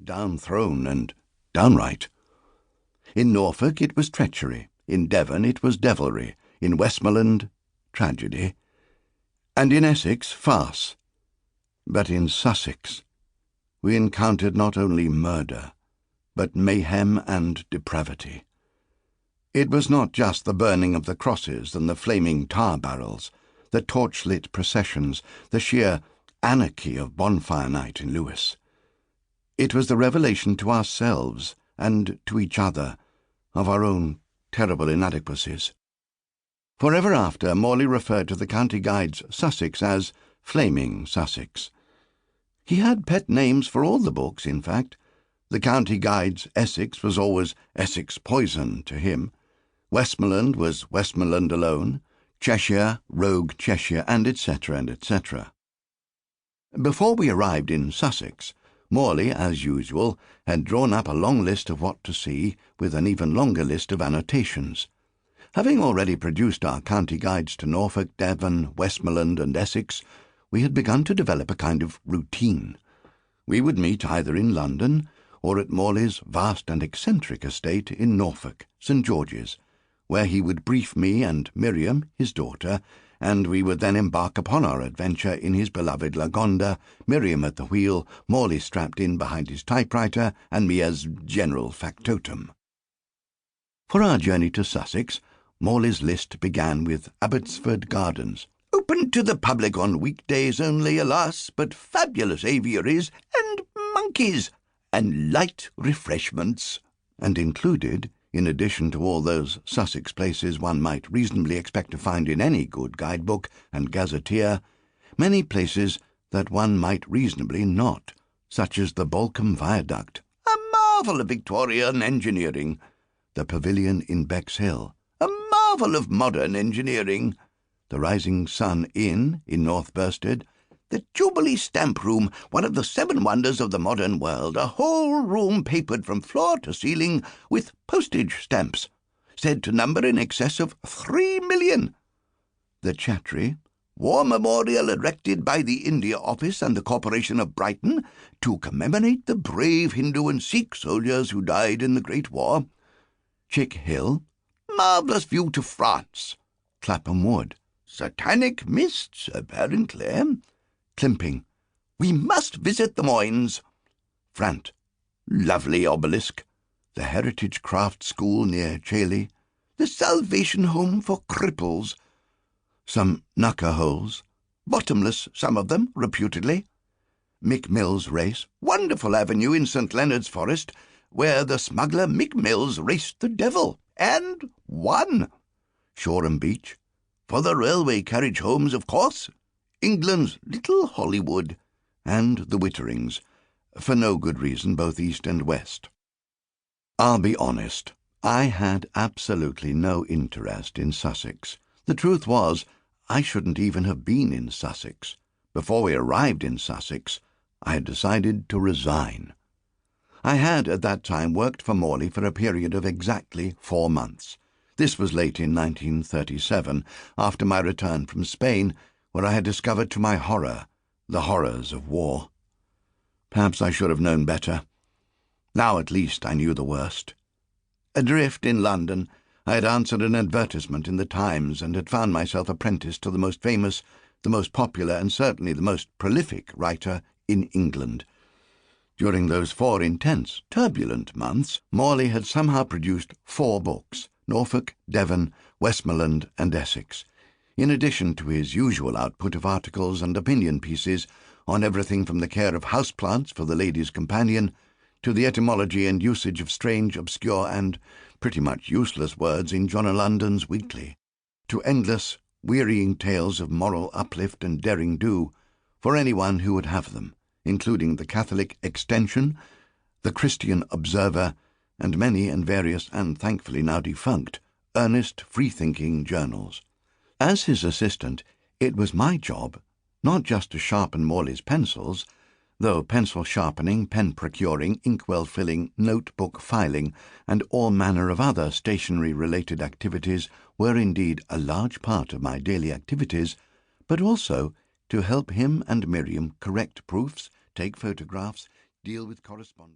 down-thrown and downright. In Norfolk it was treachery, in Devon it was devilry, in Westmoreland tragedy, and in Essex farce. But in Sussex we encountered not only murder, but mayhem and depravity. It was not just the burning of the crosses and the flaming tar barrels, the torchlit processions, the sheer anarchy of bonfire night in Lewes. It was the revelation to ourselves and to each other of our own terrible inadequacies. Forever after, Morley referred to the county guide's Sussex as Flaming Sussex. He had pet names for all the books, in fact. The county guide's Essex was always Essex Poison to him. Westmoreland was Westmoreland alone, Cheshire, Rogue Cheshire, and etc., and etc. Before we arrived in Sussex, Morley, as usual, had drawn up a long list of what to see, with an even longer list of annotations. Having already produced our county guides to Norfolk, Devon, Westmoreland, and Essex, we had begun to develop a kind of routine. We would meet either in London or at Morley's vast and eccentric estate in Norfolk, St. George's, where he would brief me and Miriam, his daughter, and we would then embark upon our adventure in his beloved Lagonda, Miriam at the wheel, Morley strapped in behind his typewriter, and me as general factotum. For our journey to Sussex, Morley's list began with Abbotsford Gardens, open to the public on weekdays only, alas, but fabulous aviaries and monkeys, and light refreshments, and included, in addition to all those Sussex places one might reasonably expect to find in any good guidebook and gazetteer, many places that one might reasonably not, such as the Balcombe Viaduct, a marvel of Victorian engineering, the Pavilion in Bexhill, a marvel of modern engineering, the Rising Sun Inn in North Bursted, the Jubilee Stamp Room, one of the 7 wonders of the modern world, a whole room papered from floor to ceiling with postage stamps, said to number in excess of 3 million. The Chattery, war memorial erected by the India Office and the Corporation of Brighton to commemorate the brave Hindu and Sikh soldiers who died in the Great War. Chick Hill, marvellous view to France. Clapham Wood, satanic mists, apparently. Climping, we must visit the Moines. Frant, lovely obelisk. The Heritage Craft School near Chailey. The Salvation Home for Cripples. Some knucker holes, bottomless, some of them, reputedly. Mick Mills Race, wonderful avenue in St. Leonard's Forest, where the smuggler Mick Mills raced the devil, and won. Shoreham Beach, for the railway carriage homes, of course. England's little Hollywood, and the Witterings, for no good reason, both east and west. I'll be honest, I had absolutely no interest in Sussex. The truth was, I shouldn't even have been in Sussex. Before we arrived in Sussex, I had decided to resign. I had at that time worked for Morley for a period of exactly 4 months. This was late in 1937, after my return from Spain, where I had discovered to my horror the horrors of war. Perhaps I should have known better. Now at least I knew the worst. Adrift in London, I had answered an advertisement in the Times and had found myself apprenticed to the most famous, the most popular, and certainly the most prolific writer in England. During those 4 intense, turbulent months, Morley had somehow produced 4 books, Norfolk, Devon, Westmoreland, and Essex, in addition to his usual output of articles and opinion pieces on everything from the care of houseplants for the Ladies' Companion to the etymology and usage of strange, obscure, and pretty much useless words in John o' London's Weekly, to endless, wearying tales of moral uplift and derring-do for anyone who would have them, including the Catholic Extension, the Christian Observer, and many and various, and thankfully now defunct, earnest, free-thinking journals. As his assistant, it was my job not just to sharpen Morley's pencils, though pencil sharpening, pen procuring, inkwell filling, notebook filing, and all manner of other stationery-related activities were indeed a large part of my daily activities, but also to help him and Miriam correct proofs, take photographs, deal with correspondence.